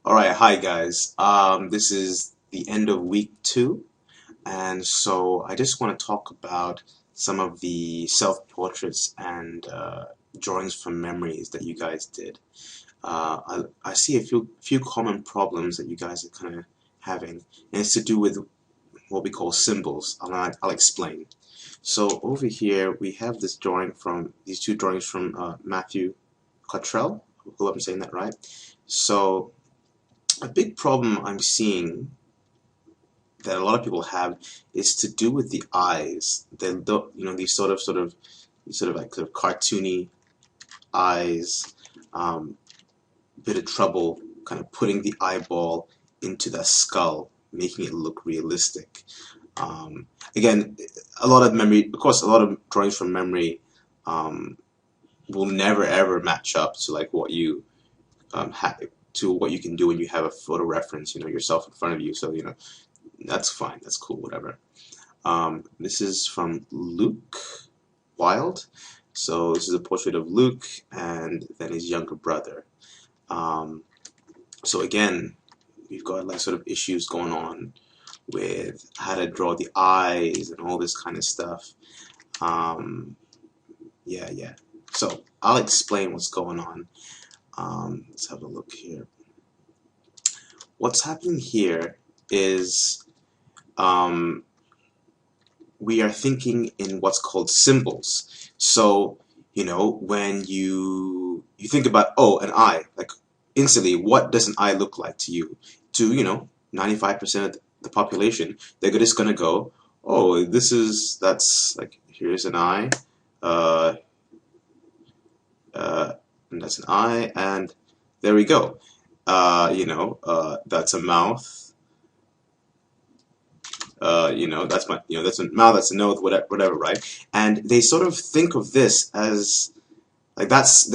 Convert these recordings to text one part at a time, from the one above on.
All right, hi guys. This is the end of week 2, and so I just want to talk about some of the self-portraits and drawings from memories that you guys did. I see a few common problems that you guys are kind of having, and it's to do with what we call symbols. I'll explain. So over here we have this drawing from these two drawings from Matthew Cottrell. I hope I'm saying that right. So a big problem I'm seeing that a lot of people have is to do with the eyes. These sort of like sort of cartoony eyes. Bit of trouble kind of putting the eyeball into the skull, making it look realistic. Again, a lot of memory, of course, a lot of drawings from memory um, will never ever match up to like what you have to what you can do when you have a photo reference, yourself in front of you. So that's fine. That's cool. Whatever. This is from Luke Wilde. So this is a portrait of Luke and then his younger brother. Um, so again, we've got like sort of issues going on with how to draw the eyes and all this kind of stuff. Um, yeah. So I'll explain what's going on. Let's have a look here. What's happening here is um, we are thinking in what's called symbols. So, when you think about, oh, an eye, like instantly, what does an eye look like to you? To, 95% of the population, they're just gonna go, oh, that's like, here's an eye, uh, uh, and that's an eye, and there we go. That's a mouth. That's my, that's a mouth, that's a nose, whatever, right? And they sort of think of this as like that's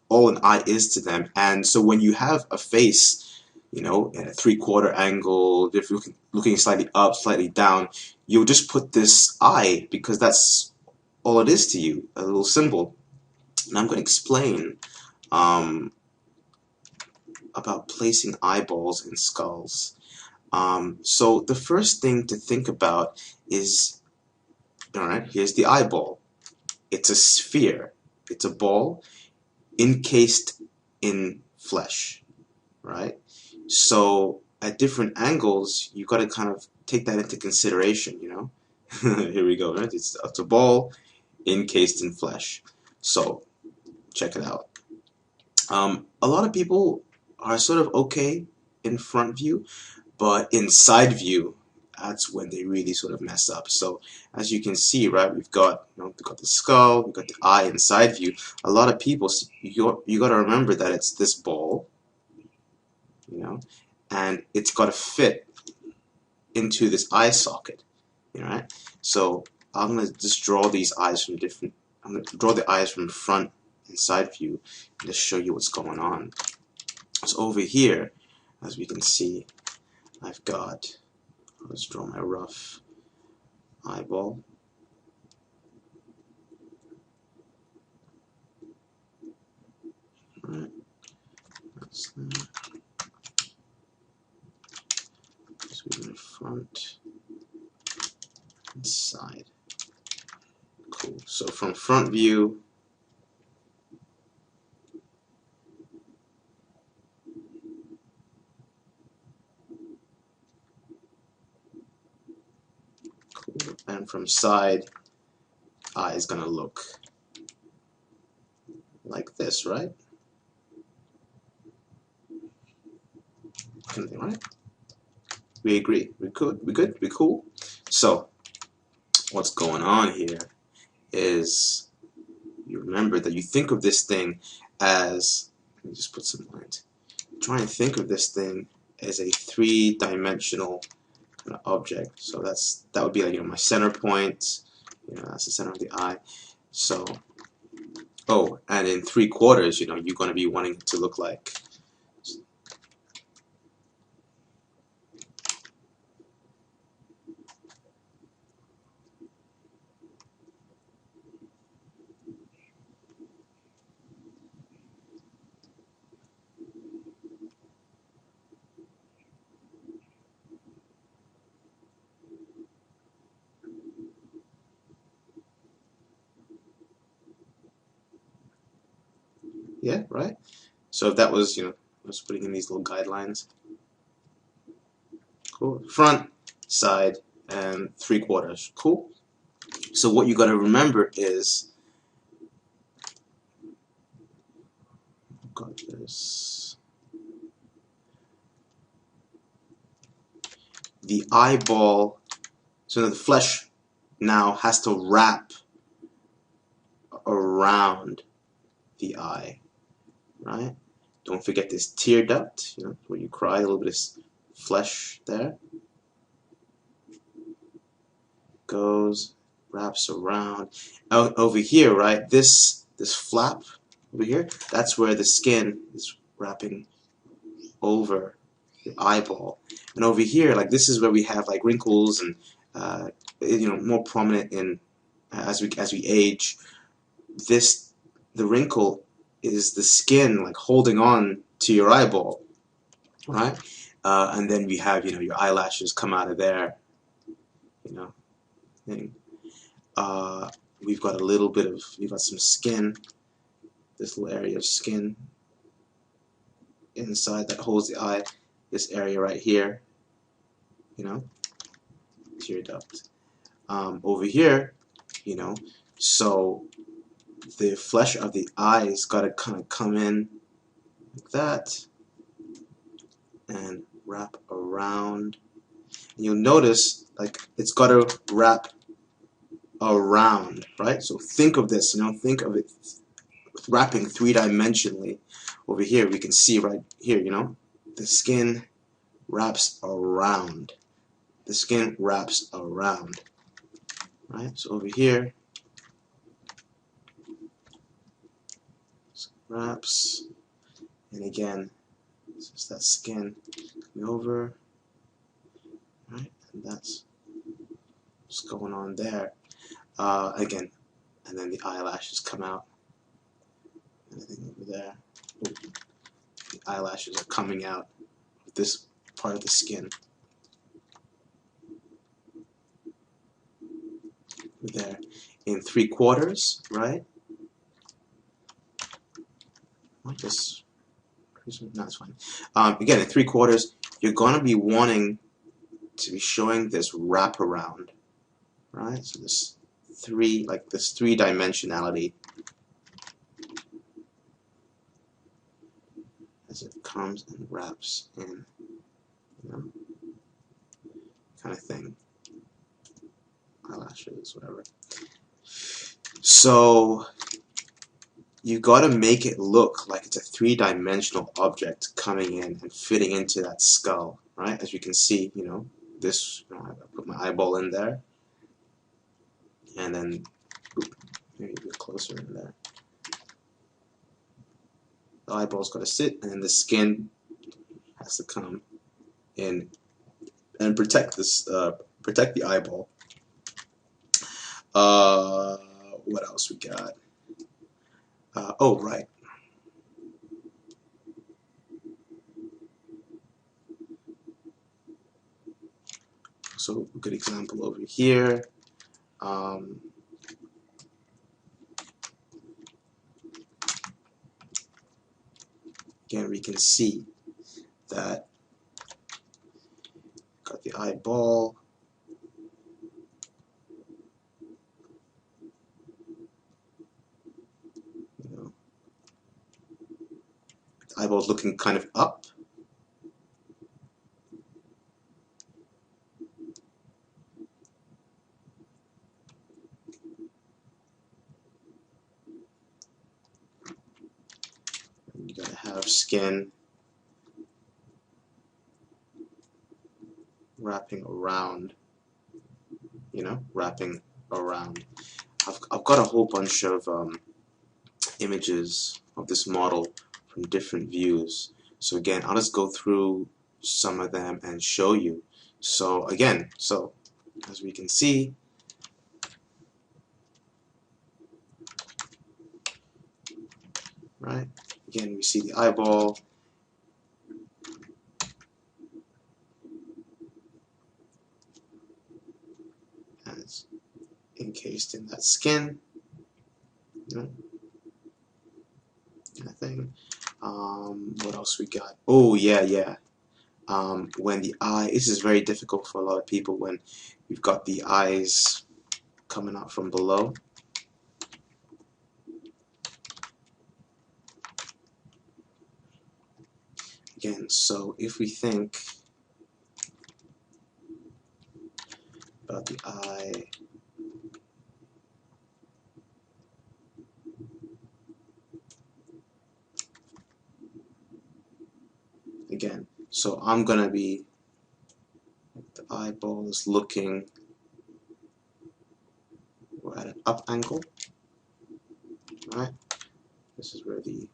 all an eye is to them. And so when you have a face, at a three-quarter angle, if you're looking slightly up, slightly down, you'll just put this eye because that's all it is to you, a little symbol. And I'm going to explain um, about placing eyeballs in skulls. So the first thing to think about is, all right, here's the eyeball. It's a sphere. It's a ball encased in flesh, right? So at different angles, you've got to kind of take that into consideration, Here we go, right? It's a ball encased in flesh. So check it out. A lot of people are sort of okay in front view, but in side view, that's when they really sort of mess up. So as you can see, right, we've got the skull, we've got the eye in side view. A lot of people, you got to remember that it's this ball, and it's got to fit into this eye socket, right? So I'm gonna just draw these eyes from different. I'm gonna draw the eyes from front and side view, and just show you what's going on. So over here, as we can see, I've got. Let's draw my rough eyeball. Alright, that's that. So we go front and side. Cool. So from front view, cool. And from side, eye is gonna look like this, right? Kind of thing, right? We agree. We good? We good? We cool? So what's going on here is you remember that you think of this thing as, let me just put some lines. Try and think of this thing as a three-dimensional kind of object. So that would be like, my center point, that's the center of the eye. So, oh, and in three quarters, you're going to be wanting it to look like. Yeah, right? So if that was, I was putting in these little guidelines. Cool. Front, side, and 3/4. Cool. So what you got to remember is, got this, the eyeball, so the flesh now has to wrap around the eye, right? Don't forget this tear duct, where you cry, a little bit of flesh there. Goes, wraps around. Over here, right, this flap over here, that's where the skin is wrapping over the eyeball. And over here, like, this is where we have like wrinkles and more prominent in as we age. The wrinkle is the skin like holding on to your eyeball, right? And then we have your eyelashes come out of there, thing. We've got some skin, this little area of skin inside that holds the eye, this area right here, tear duct. Over here, so the flesh of the eye's got to kind of come in like that and wrap around. And you'll notice, like, it's got to wrap around, right? So think of this, think of it wrapping three-dimensionally. Over here, we can see right here, the skin wraps around. The skin wraps around, right? So over here, wraps, and again, this is that skin coming over, right? And that's what's going on there. Again, and then the eyelashes come out. Anything over there. Ooh, the eyelashes are coming out of this part of the skin. There. In 3/4, right? Might just, no, it's fine. Again, in 3/4, you're going to be wanting to be showing this wraparound, right? So this three-dimensionality as it comes and wraps in, kind of thing. Eyelashes, whatever. So you got to make it look like it's a three-dimensional object coming in and fitting into that skull, right? As you can see, this, I put my eyeball in there, and then maybe a bit closer in there. The eyeball's got to sit, and then the skin has to come in and protect the eyeball. What else we got? Oh, right. So a good example over here. Again, we can see that got the eyeball. The eyeball's looking kind of up. You gotta have skin wrapping around, wrapping around. I've got a whole bunch of images of this model from different views. So again, I'll just go through some of them and show you. So again, as we can see, right? Again, we see the eyeball. And it's encased in that skin. kind of thing. What else we got? Oh yeah. When the eye, this is very difficult for a lot of people when you've got the eyes coming out from below. Again, so if we think about the eye, again, so I'm gonna be, the eyeball is looking, we're at an up angle, right? This is where the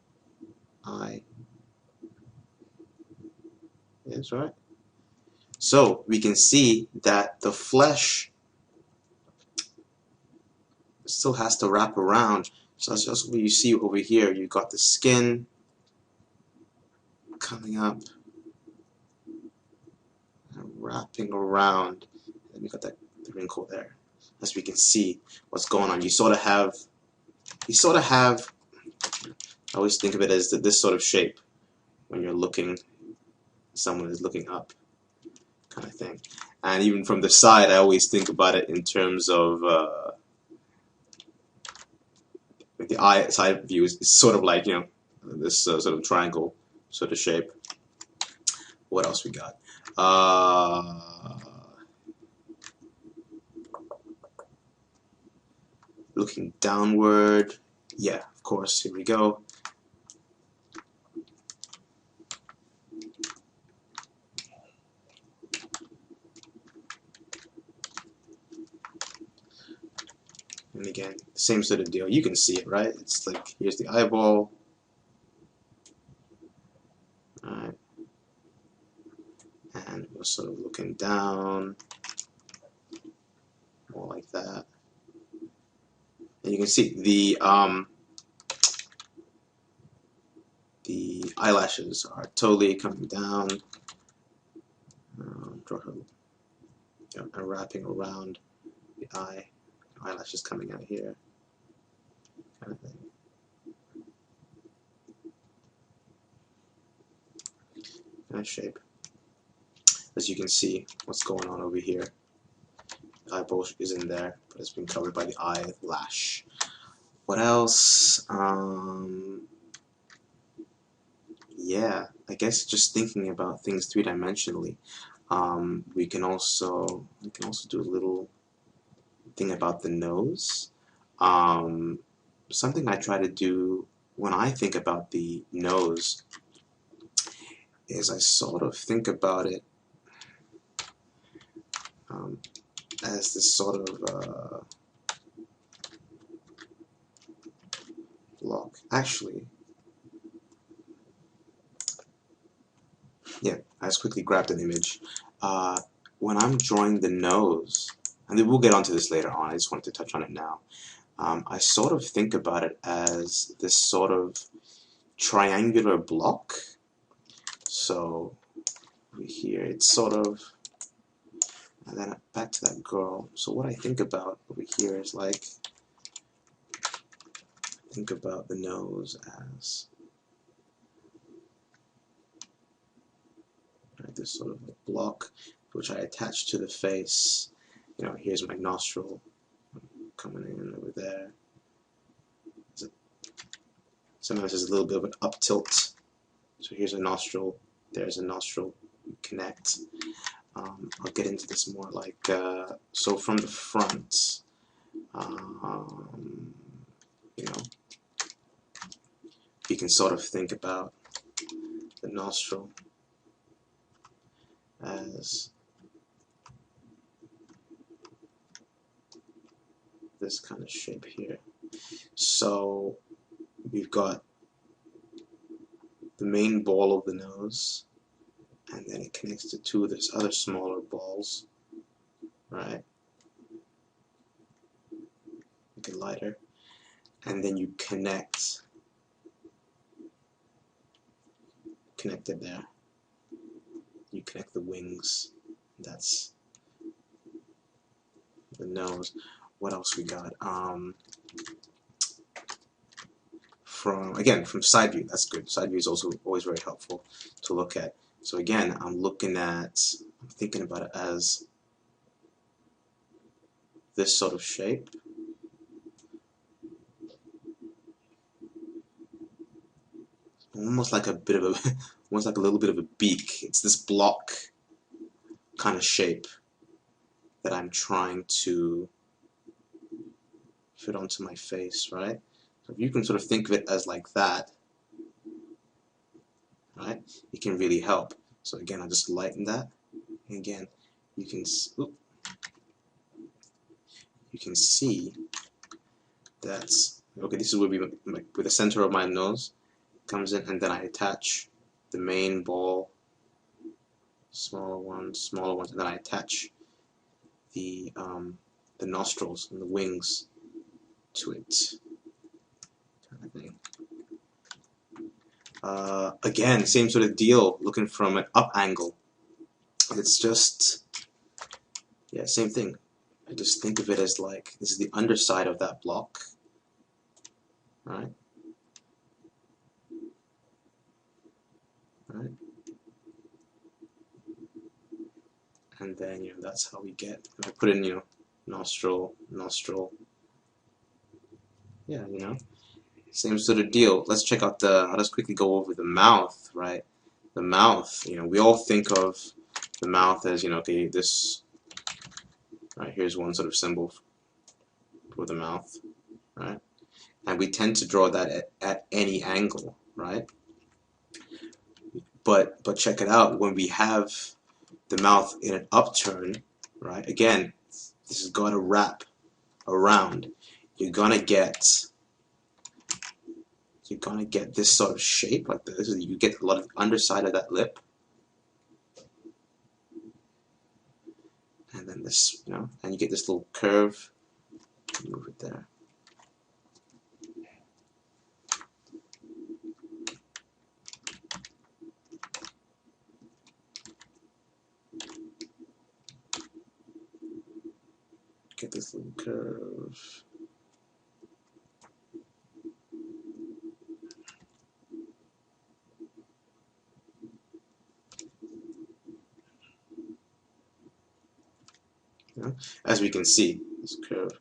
eye is, right? So we can see that the flesh still has to wrap around. So that's just what you see over here. You've got the skin coming up and wrapping around. And we got that wrinkle there. As we can see what's going on. You sort of have, I always think of it as this sort of shape when you're looking, someone is looking up, kind of thing. And even from the side, I always think about it in terms of the eye side view is sort of like, you know, this sort of triangle sort of shape. What else we got? Looking downward. Yeah, of course. Here we go. And again, same sort of deal. You can see it, right? It's like, here's the eyeball. Alright. And we're sort of looking down. More like that. And you can see the eyelashes are totally coming down. And wrapping around the eye. Eyelashes coming out here. Kind of thing. Nice shape. As you can see, what's going on over here. The eyeball is in there, but it's been covered by the eyelash. What else? Yeah, I guess just thinking about things three-dimensionally. We can also do a little thing about the nose. Something I try to do when I think about the nose is I sort of think about it as this sort of block. Actually, yeah, I just quickly grabbed an image. When I'm drawing the nose, and then we'll get onto this later on, I just wanted to touch on it now. I sort of think about it as this sort of triangular block. So over here, it's sort of, and then back to that girl. So what I think about over here is like, think about the nose as this sort of a block which I attach to the face. You know, here's my nostril coming in over there. Sometimes there's a little bit of an up tilt. So here's a nostril, there's a nostril, connect. I'll get into this more like, so from the front, you know, you can sort of think about the nostril as this kind of shape here. So we've got the main ball of the nose, and then it connects to two of these other smaller balls, right? Make it lighter. And then you connect it there. You connect the wings. That's the nose. What else we got? from side view. That's good. Side view is also always very helpful to look at. So again, I'm thinking about it as this sort of shape. Almost like almost like a little bit of a beak. It's this block kind of shape that I'm trying to fit onto my face, right? So if you can sort of think of it as like that, right, it can really help. So again, I just lighten that, and again, you can see that's okay. This is where where the center of my nose comes in, and then I attach the main ball, smaller ones, and then I attach the nostrils and the wings to it, kind of thing. Again, same sort of deal, looking from an up angle. It's just, yeah, same thing. I just think of it as like, this is the underside of that block, right? Right? And then, that's how we get, and I put in, nostril, yeah, same sort of deal. Let's check out I'll just quickly go over the mouth, right? The mouth, we all think of the mouth as, okay, this, right, here's one sort of symbol for the mouth, right? And we tend to draw that at any angle, right? But check it out, when we have the mouth in an upturn, right? Again, this is going to wrap around. You're gonna get this sort of shape like this. You get a lot of the underside of that lip, and then this, and you get this little curve. Move it there. Get this little curve. As we can see, this curve.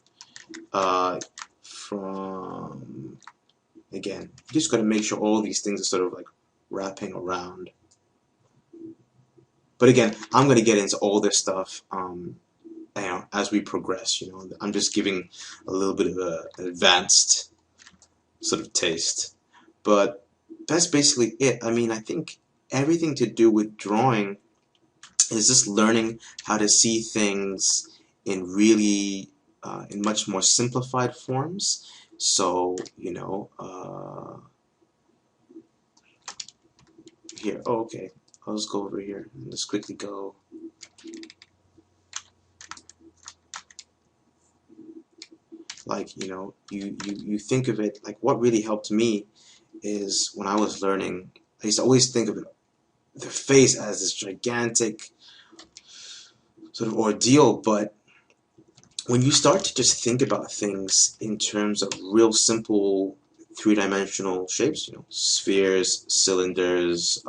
Again, you just got to make sure all these things are sort of like wrapping around. But again, I'm going to get into all this stuff as we progress. I'm just giving a little bit of an advanced sort of taste. But that's basically it. I mean, I think everything to do with drawing is just learning how to see things in really in much more simplified forms. So, here, okay, I'll just go over here and just quickly go. Like, you think of it, like what really helped me is when I was learning, I used to always think of the face as this gigantic sort of ordeal, but when you start to just think about things in terms of real simple three-dimensional shapes, spheres, cylinders,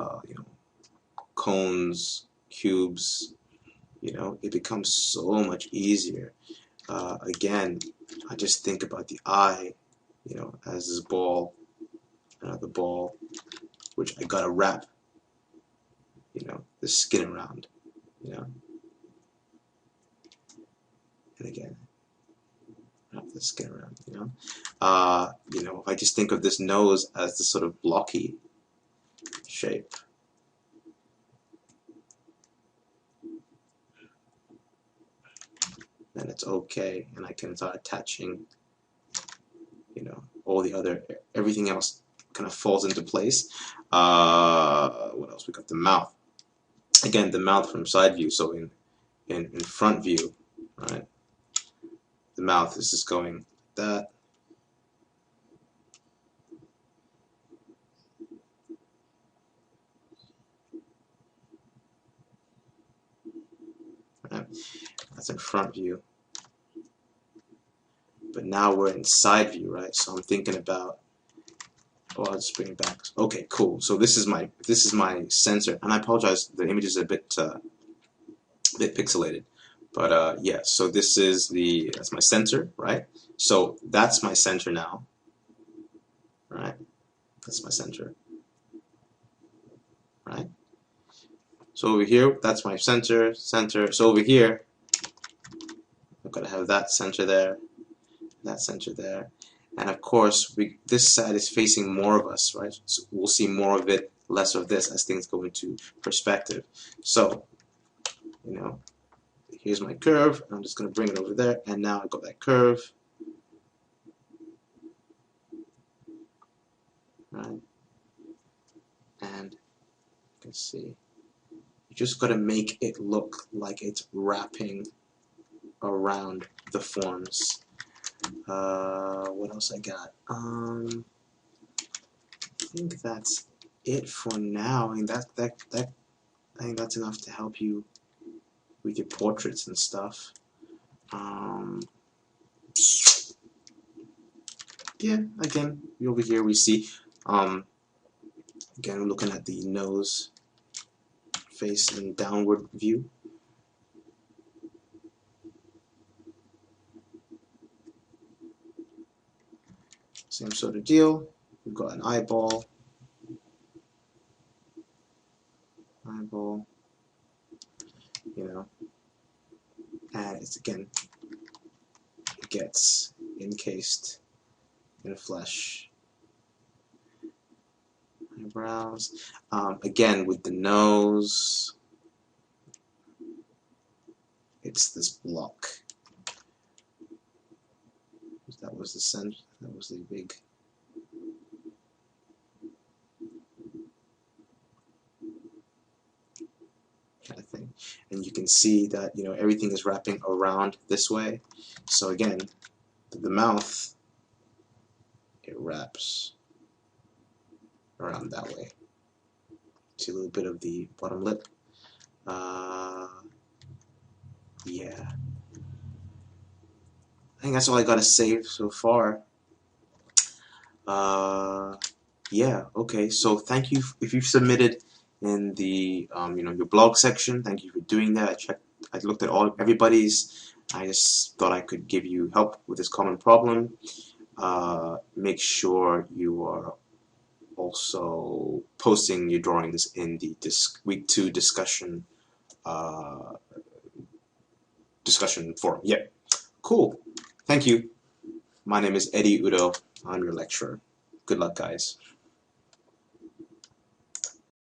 cones, cubes, it becomes so much easier. Again, I just think about the eye, as this ball, another ball, which I gotta wrap, the skin around, and again, wrap the skin around, if I just think of this nose as this sort of blocky shape, then it's okay, and I can start attaching, all the other, everything else kind of falls into place. What else? We got the mouth. Again, the mouth from side view, so in front view, right? The mouth is just going like that. Right? That's in front view. But now we're in side view, right? So I'm thinking about Oh, I'll just bring it back. Okay, cool. So this is my sensor, and I apologize. The image is a bit pixelated, but yeah. So that's my sensor, right? So that's my center now, right? That's my center, right? So over here, that's my center. So over here, I'm gonna have that center there, that center there, and of course, this side is facing more of us, right? So we'll see more of it, less of this as things go into perspective. So, you know, here's my curve. I'm just gonna bring it over there, and now I've got that curve, right? And you can see, you just gotta make it look like it's wrapping around the forms. What else I got? I think that's it for now. I mean, I think that's enough to help you with your portraits and stuff. Yeah, again, over here we see, again, we're looking at the nose, face, and downward view. Same sort of deal. We've got an eyeball, you know, and it's again, it gets encased in flesh. Eyebrows, again with the nose, it's this block. That was the center. That was the big. Kind of thing, and you can see that everything is wrapping around this way. So again, the mouth, it wraps around that way. See a little bit of the bottom lip. Yeah, I think that's all I gotta say so far. Yeah, okay. So thank you if you've submitted in the your blog section. Thank you for doing that. I looked at everybody's. I just thought I could give you help with this common problem. Make sure you are also posting your drawings in the week 2 discussion forum. Yeah, cool. Thank you. My name is Eddie Udo. I'm your lecturer. Good luck, guys.